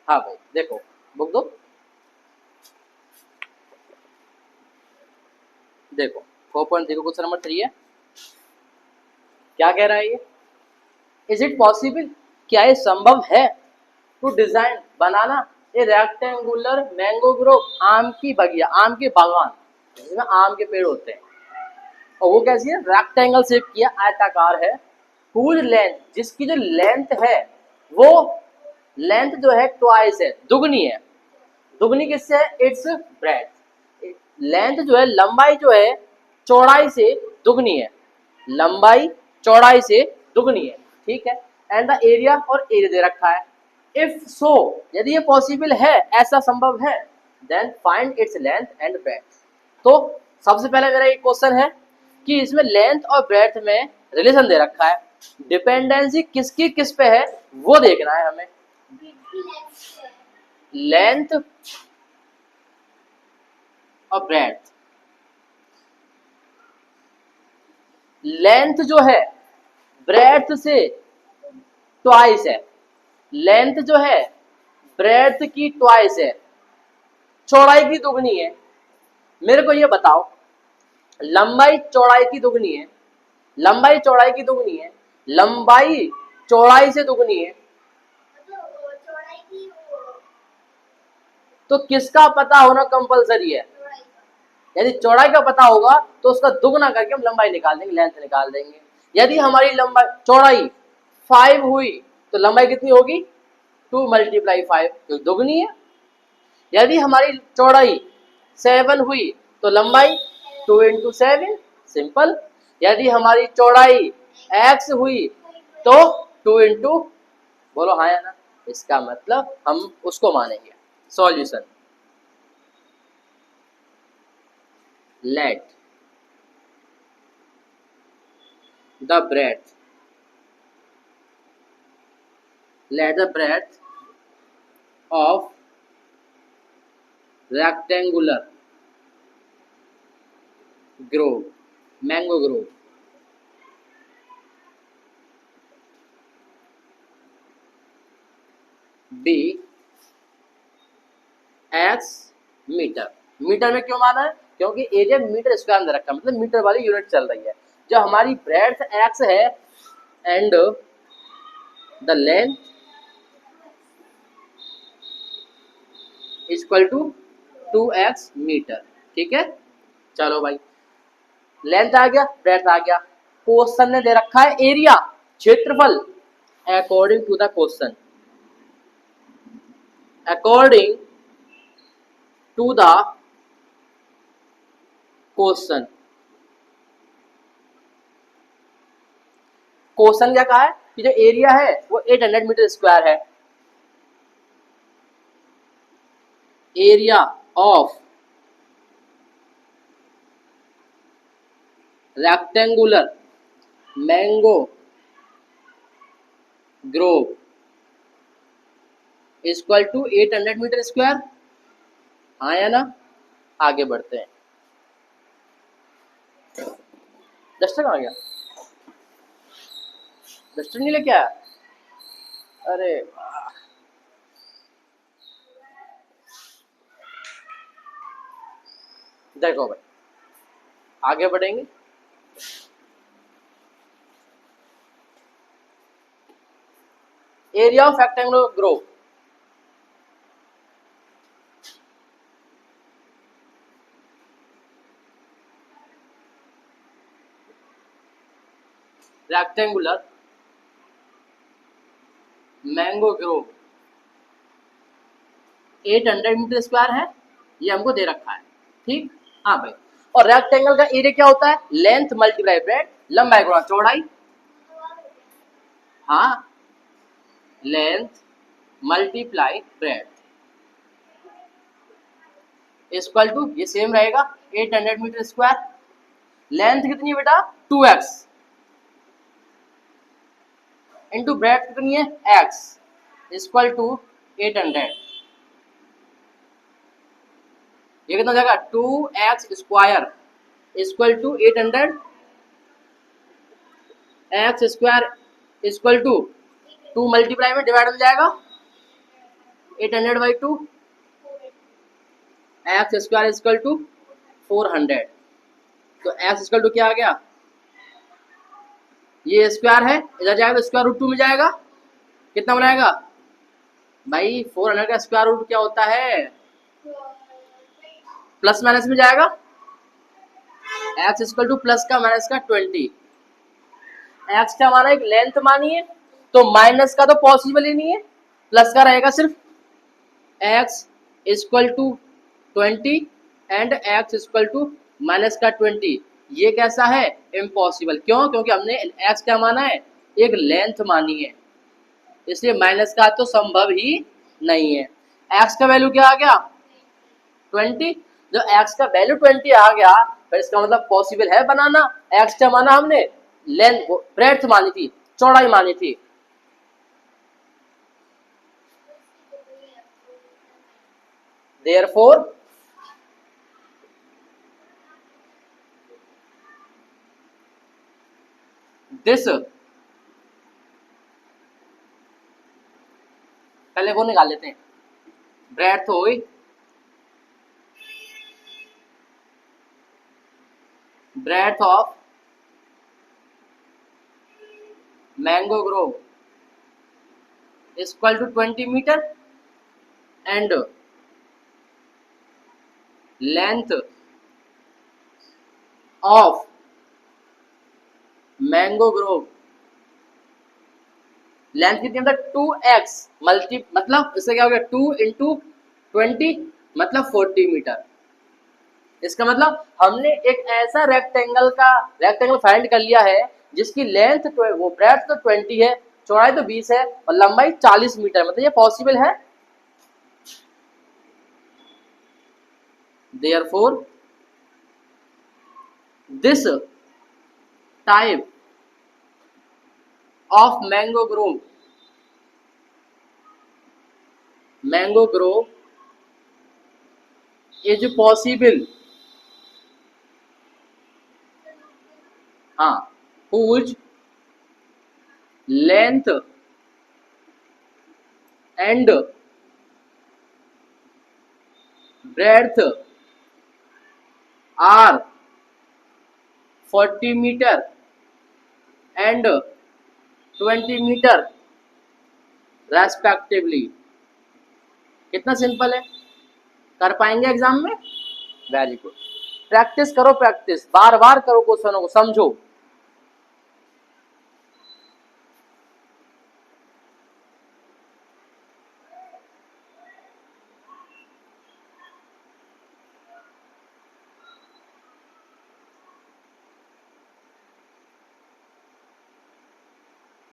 हाँ भाई देखो, बुक दो, देखो 4.0 क्वेश्चन नंबर 3 है। क्या कह रहा है ये? इज इट पॉसिबल, क्या ये संभव है, टू डिजाइन बनाना ए रेक्टेंगुलर मैंगो ग्रोव, आम की बगिया, आम के बागान जिसमें आम के पेड़ होते हैं, और वो कैसी है, रेक्टेंगल शेप की है, आयताकार है, हुज लेंथ, जिसकी जो लेंथ है वो लेंथ जो है ट्वाइस है, दुगनी है। दुगनी किससे है? It's breath. लेंथ जो है, लंबाई जो है चौड़ाई से दुगनी है, लंबाई चौड़ाई से दुगनी है, ठीक है। एंड द एरिया, और एरिया दे रखा है। इफ सो, यदि ये पॉसिबल है, ऐसा संभव है, then find its length and breadth. तो सबसे पहले मेरा एक क्वेश्चन है कि इसमें लेंथ और ब्रेथ में रिलेशन दे रखा है, डिपेंडेंसी किसकी किस पे है वो देखना है हमें। लेंथ और ब्रेथ, लेंथ जो है ब्रेथ से ट्वाइस है, लेंथ जो है ब्रेथ की ट्वाइस है, चौड़ाई की दुगनी है। मेरे को ये बताओ, लंबाई चौड़ाई की दुगनी है, लंबाई चौड़ाई की दुगनी है, लंबाई चौड़ाई से दुगनी है, तो किसका पता होना कंपलसरी है? यदि चौड़ाई का पता होगा तो उसका दुगना करके हम लंबाई निकाल देंगे, लेंथ निकाल देंगे। यदि हमारी लंबाई चौड़ाई 5 हुई तो लंबाई कितनी होगी? 2 मल्टीप्लाई 5, तो दुगनी है। यदि हमारी चौड़ाई 7 हुई तो लंबाई 2 इंटू 7, सिंपल। यदि हमारी चौड़ाई x हुई तो 2 इंटू, बोलो हाँ या ना, इसका मतलब हम उसको मानेंगे। Solution, let the breadth, let the breadth of rectangular grove, mango grove, be x metre. Metre में क्यों माना है? क्योंकि एरिया मीटर स्क्वायर में रखा है, मतलब मीटर वाली यूनिट चल रही है। जो हमारी ब्रेड्थ x है and the length equal to 2x metre, ठीक है। चलो भाई, लेंथ आ गया, ब्रेड्थ आ गया। क्वेश्चन ने दे रखा है एरिया, क्षेत्रफल, according to the question, according to the question. Question क्या कहा है कि जो एरिया है वो 800 मीटर स्क्वायर है। Area of rectangular mango grove equal to 800 metre square, हाँ या ना? आगे बढ़ते हैं। डस्टर कहाँ गया? डस्टर नहीं लेके आया? अरे देखो भाई, आगे बढ़ेंगे। Area of rectangular grove, rectangular mango grove 800 metre square है, ये हमको दे रखा है, ठीक। हाँ भाई, और रेक्टेंगल का एरिया क्या होता है? लेंथ मल्टीप्लाई ब्रेड, लंबाई गुणा चौड़ाई। हाँ, length multiply breadth equal to, ये सेम रहेगा, 800 मीटर स्क्वायर। लेंथ कितनी है बेटा? 2x इंटू ब्रेड कितनी है? x equal to 800। ये कितना हो जाएगा? 2x square equal to 800, x square equal to 2 multiply में डिवाइड हो जाएगा 800/2 एक्स स्क्वायर इजकल टू 400। तो एक्स इजकल टू क्या आ गया, ये स्क्वायर है, इधर जाएगा तो स्क्वायर रूट 2 में जाएगा, कितना बनाएगा भाई 400 का स्क्वायर रूट क्या होता है, प्लस माइनस में जाएगा, एक्स इजकल टू प्लस का माइनस का 20। एक्स क्या माना, एक लेंथ मानी है, तो माइनस का तो पॉसिबल ही नहीं है, प्लस का रहेगा सिर्फ। एक्स इजकल टू 20 एंड एक्स इजकल टू माइनस का 20, ये कैसा है, इम्पॉसिबल। क्यों, क्योंकि हमने एक्स क्या माना है, एक लेंथ मानी है, इसलिए माइनस का तो संभव ही नहीं है। एक्स का वैल्यू क्या आ गया 20, जो एक्स का वैल्यू 20 आ गया, फिर इसका मतलब पॉसिबल है बनाना। एक्स क्या माना हमने, लेंथ ब्रेड्थ मानी थी, चौड़ाई मानी थी। Therefore this, पहले वो निकाल लेते हैं, ब्रेड्थ हो गई, breadth of mango grove is equal to 20 metre and length of mango grove, length कितनी मतलब 2x मल्टी, मतलब इससे क्या हो गया 2 इंटू 20 मतलब 40 मीटर। इसका मतलब हमने एक ऐसा रेक्टेंगल फाइंड कर लिया है जिसकी लेंथ वो ब्रेड्थ तो 20 है, चौड़ाई तो 20 है और लंबाई 40 मीटर, मतलब ये पॉसिबल है। Therefore this type of mango grove is possible, हाँ, whose length and breadth are 40 metre and 20 metre respectively. कितना सिंपल है, कर पाएंगे एग्जाम में, वेरी गुड। प्रैक्टिस करो, प्रैक्टिस बार बार करो, क्वेश्चनों को समझो।